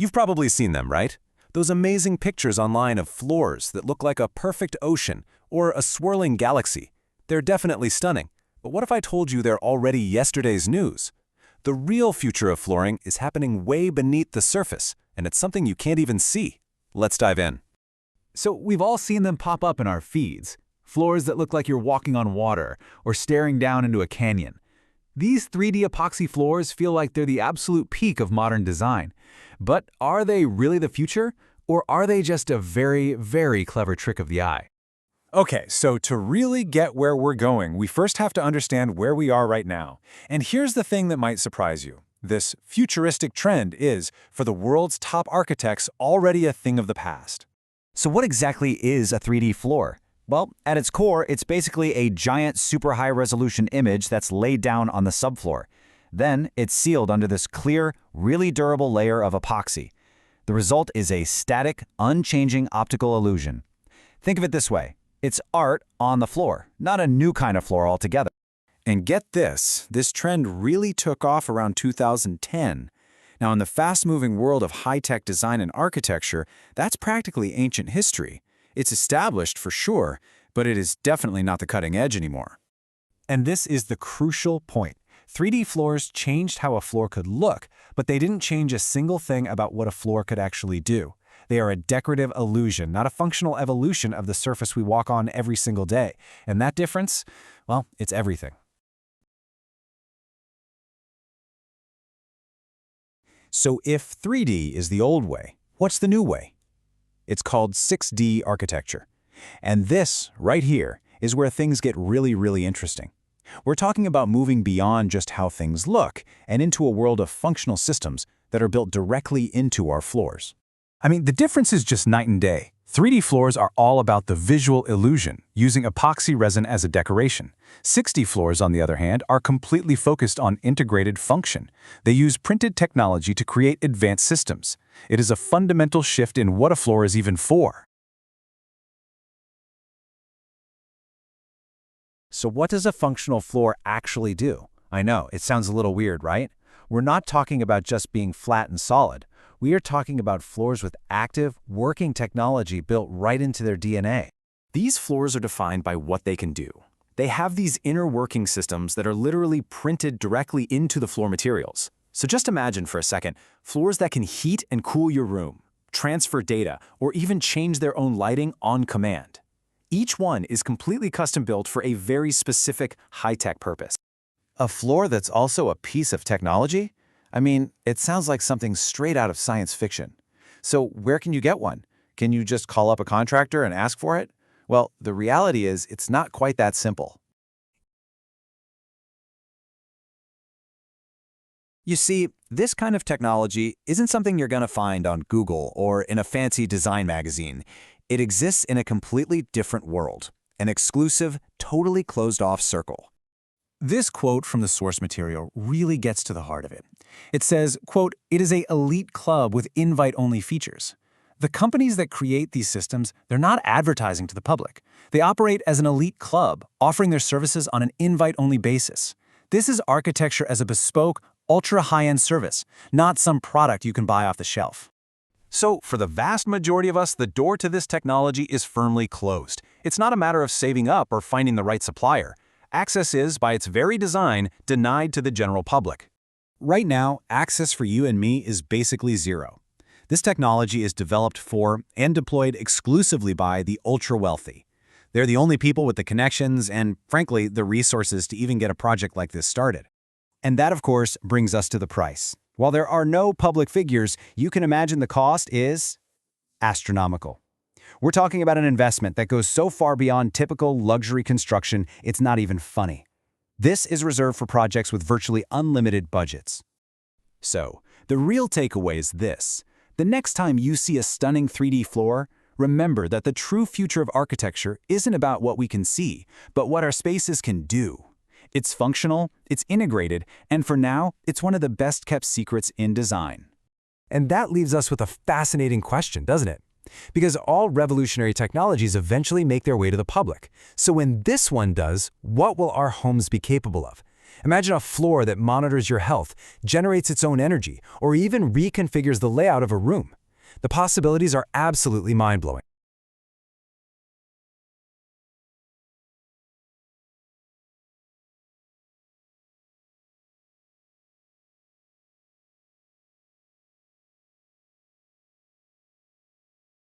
You've probably seen them, right? Those amazing pictures online of floors that look like a perfect ocean or a swirling galaxy. They're definitely stunning. But what if I told you they're already yesterday's news? The real future of flooring is happening way beneath the surface, and it's something you can't even see. Let's dive in. So we've all seen them pop up in our feeds. Floors that look like you're walking on water or staring down into a canyon. These 3D epoxy floors feel like they're the absolute peak of modern design. But are they really the future? Or are they just a very, very clever trick of the eye? Okay, so to really get where we're going, we first have to understand where we are right now. And here's the thing that might surprise you. This futuristic trend is, for the world's top architects, already a thing of the past. So what exactly is a 3D floor? Well, at its core, it's basically a giant super high-resolution image that's laid down on the subfloor. Then, it's sealed under this clear, really durable layer of epoxy. The result is a static, unchanging optical illusion. Think of it this way. It's art on the floor, not a new kind of floor altogether. And get this trend really took off around 2010. Now, in the fast-moving world of high-tech design and architecture, that's practically ancient history. It's established for sure, but it is definitely not the cutting edge anymore. And this is the crucial point. 3D floors changed how a floor could look, but they didn't change a single thing about what a floor could actually do. They are a decorative illusion, not a functional evolution of the surface we walk on every single day. And that difference, well, it's everything. So if 3D is the old way, what's the new way? It's called 6D architecture. And this, right here, is where things get really, really interesting. We're talking about moving beyond just how things look and into a world of functional systems that are built directly into our floors. I mean, the difference is just night and day. 3D floors are all about the visual illusion, using epoxy resin as a decoration. 6D floors, on the other hand, are completely focused on integrated function. They use printed technology to create advanced systems. It is a fundamental shift in what a floor is even for. So what does a functional floor actually do? I know, it sounds a little weird, right? We're not talking about just being flat and solid. We are talking about floors with active, working technology built right into their DNA. These floors are defined by what they can do. They have these inner working systems that are literally printed directly into the floor materials. So just imagine for a second, floors that can heat and cool your room, transfer data, or even change their own lighting on command. Each one is completely custom-built for a very specific high-tech purpose. A floor that's also a piece of technology? I mean, it sounds like something straight out of science fiction. So where can you get one? Can you just call up a contractor and ask for it? Well, the reality is it's not quite that simple. You see, this kind of technology isn't something you're going to find on Google or in a fancy design magazine. It exists in a completely different world, an exclusive, totally closed-off circle. This quote from the source material really gets to the heart of it. It says, quote, "It is an elite club with invite-only features." The companies that create these systems, they're not advertising to the public. They operate as an elite club, offering their services on an invite-only basis. This is architecture as a bespoke, ultra-high-end service, not some product you can buy off the shelf. So, for the vast majority of us, the door to this technology is firmly closed. It's not a matter of saving up or finding the right supplier. Access is, by its very design, denied to the general public. Right now, access for you and me is basically zero. This technology is developed for and deployed exclusively by the ultra-wealthy. They're the only people with the connections and, frankly, the resources to even get a project like this started. And that, of course, brings us to the price. While there are no public figures, you can imagine the cost is astronomical. We're talking about an investment that goes so far beyond typical luxury construction, it's not even funny. This is reserved for projects with virtually unlimited budgets. So, the real takeaway is this. The next time you see a stunning 3D floor, remember that the true future of architecture isn't about what we can see, but what our spaces can do. It's functional, it's integrated, and for now, it's one of the best-kept secrets in design. And that leaves us with a fascinating question, doesn't it? Because all revolutionary technologies eventually make their way to the public. So when this one does, what will our homes be capable of? Imagine a floor that monitors your health, generates its own energy, or even reconfigures the layout of a room. The possibilities are absolutely mind-blowing.